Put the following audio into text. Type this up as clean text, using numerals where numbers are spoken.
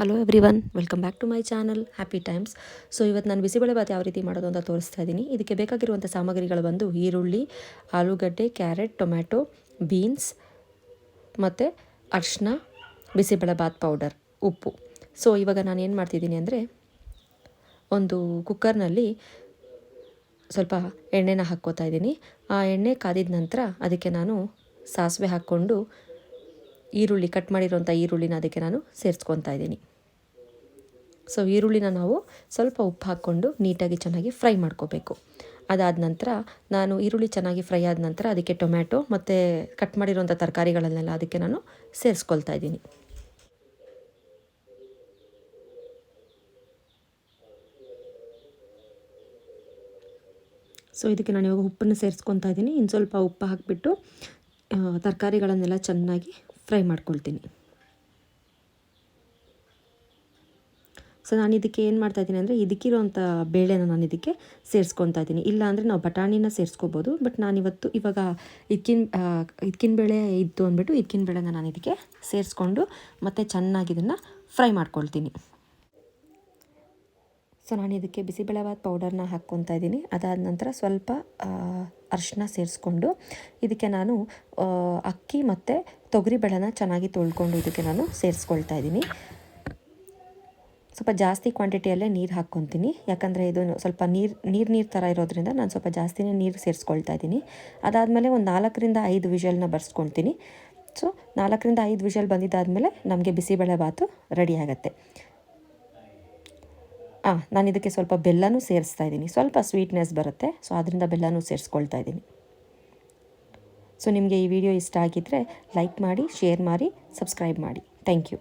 Hello everyone, welcome back to my channel Happy Times. So ಇವತ್ತು ನಾನು ಬಿಸಿಬೇಳೆಬಾತ್ ಯಾವ ರೀತಿ ಮಾಡೋದು ಅಂತ ತೋರಿಸ್ತಾ ಇದ್ದೀನಿ. ಇದಕ್ಕೆ ಬೇಕಾಗಿರುವಂಥ ಸಾಮಗ್ರಿಗಳು ಬಂದು ಈರುಳ್ಳಿ, ಆಲೂಗಡ್ಡೆ, ಕ್ಯಾರೆಟ್, ಟೊಮ್ಯಾಟೊ, ಬೀನ್ಸ್ ಮತ್ತು ಅರಿಶಿನ, ಬಿಸಿಬೇಳೆಬಾತ್ ಪೌಡರ್, ಉಪ್ಪು. ಸೊ ಇವಾಗ ನಾನು ಏನು ಮಾಡ್ತಿದ್ದೀನಿ ಅಂದರೆ, ಒಂದು ಕುಕ್ಕರ್ನಲ್ಲಿ ಸ್ವಲ್ಪ ಎಣ್ಣೆನ ಹಾಕ್ಕೋತಾ ಇದ್ದೀನಿ. ಆ ಎಣ್ಣೆ ಕಾದಿದ ನಂತರ ಅದಕ್ಕೆ ನಾನು ಸಾಸಿವೆ ಹಾಕ್ಕೊಂಡು ಈರುಳ್ಳಿ ಕಟ್ ಮಾಡಿರೋಂಥ ಈರುಳ್ಳಿನ ಅದಕ್ಕೆ ನಾನು ಸೇರಿಸ್ಕೊತಾ ಇದ್ದೀನಿ. ಸೊ ಈರುಳ್ಳಿನ ನಾವು ಸ್ವಲ್ಪ ಉಪ್ಪು ಹಾಕ್ಕೊಂಡು ನೀಟಾಗಿ ಚೆನ್ನಾಗಿ ಫ್ರೈ ಮಾಡ್ಕೋಬೇಕು. ಅದಾದ ನಂತರ ನಾನು ಈರುಳ್ಳಿ ಚೆನ್ನಾಗಿ ಫ್ರೈ ಆದ ನಂತರ ಅದಕ್ಕೆ ಟೊಮ್ಯಾಟೊ ಮತ್ತು ಕಟ್ ಮಾಡಿರೋಂಥ ತರಕಾರಿಗಳನ್ನೆಲ್ಲ ಅದಕ್ಕೆ ನಾನು ಸೇರಿಸ್ಕೊಳ್ತಾ ಇದ್ದೀನಿ. ಸೊ ಇದಕ್ಕೆ ನಾನು ಇವಾಗ ಉಪ್ಪನ್ನು ಸೇರಿಸ್ಕೊತಾ ಇದ್ದೀನಿ. ಇನ್ನು ಸ್ವಲ್ಪ ಉಪ್ಪು ಹಾಕಿಬಿಟ್ಟು ತರಕಾರಿಗಳನ್ನೆಲ್ಲ ಚೆನ್ನಾಗಿ ಫ್ರೈ ಮಾಡ್ಕೊಳ್ತೀನಿ. ಸೊ ನಾನು ಇದಕ್ಕೆ ಏನು ಮಾಡ್ತಾಯಿದ್ದೀನಿ ಅಂದರೆ, ಇದಕ್ಕಿರೋಂಥ ಬೇಳೆನ ನಾನು ಸೇರಿಸ್ಕೊತಾ ಇದ್ದೀನಿ. ಇಲ್ಲ ಅಂದರೆ ನಾವು ಬಟಾಣಿನ ಸೇರಿಸ್ಕೋಬೋದು, ಬಟ್ ನಾನಿವತ್ತು ಇವಾಗ ಇದಕ್ಕಿನ ಬೇಳೆ ಇತ್ತು ಅಂದ್ಬಿಟ್ಟು ಇದಕ್ಕಿನ ಬೇಳೆನ ನಾನು ಇದಕ್ಕೆ ಸೇರಿಸ್ಕೊಂಡು ಮತ್ತು ಚೆನ್ನಾಗಿ ಇದನ್ನು ಫ್ರೈ ಮಾಡ್ಕೊಳ್ತೀನಿ. ಸೊ ನಾನು ಇದಕ್ಕೆ ಬಿಸಿಬೇಳೆಬಾತ್ ಪೌಡರ್ನ ಹಾಕ್ಕೊತಾ ಇದ್ದೀನಿ. ಅದಾದ ನಂತರ ಸ್ವಲ್ಪ ಅರಿಶಿನ ಸೇರಿಸ್ಕೊಂಡು ಇದಕ್ಕೆ ನಾನು ಅಕ್ಕಿ ಮತ್ತು ತೊಗರಿಬೇಳೆನ ಚೆನ್ನಾಗಿ ತೊಳ್ಕೊಂಡು ಇದಕ್ಕೆ ನಾನು ಸೇರಿಸ್ಕೊಳ್ತಾ ಇದ್ದೀನಿ. ಸ್ವಲ್ಪ ಜಾಸ್ತಿ ಕ್ವಾಂಟಿಟಿಯಲ್ಲೇ ನೀರು ಹಾಕ್ಕೊತೀನಿ, ಯಾಕಂದರೆ ಇದು ಸ್ವಲ್ಪ ನೀರು ಥರ ಇರೋದ್ರಿಂದ ನಾನು ಸ್ವಲ್ಪ ಜಾಸ್ತಿನೇ ನೀರು ಸೇರಿಸ್ಕೊಳ್ತಾ ಇದ್ದೀನಿ. ಅದಾದಮೇಲೆ ಒಂದು 4-5 ವಿಷಲ್ನ ಬರ್ಸ್ಕೊಳ್ತೀನಿ. ಸೊ 4-5 ವಿಷಲ್ ಬಂದಿದ್ದಾದಮೇಲೆ ನಮಗೆ ಬಿಸಿಬೇಳೆಬಾತು ರೆಡಿ ಆಗುತ್ತೆ. ನಾನು ಇದಕ್ಕೆ ಸ್ವಲ್ಪ ಬೆಲ್ಲನೂ ಸೇರಿಸ್ತಾ ಇದ್ದೀನಿ. ಸ್ವಲ್ಪ ಸ್ವೀಟ್ನೆಸ್ ಬರುತ್ತೆ, ಸೊ ಅದರಿಂದ ಬೆಲ್ಲನೂ ಸೇರಿಸ್ಕೊಳ್ತಾ ಇದ್ದೀನಿ. ಸೊ ನಿಮಗೆ ಈ ವಿಡಿಯೋ ಇಷ್ಟ ಆಗಿದ್ದರೆ ಲೈಕ್ ಮಾಡಿ, ಶೇರ್ ಮಾಡಿ, ಸಬ್ಸ್ಕ್ರೈಬ್ ಮಾಡಿ. Thank you.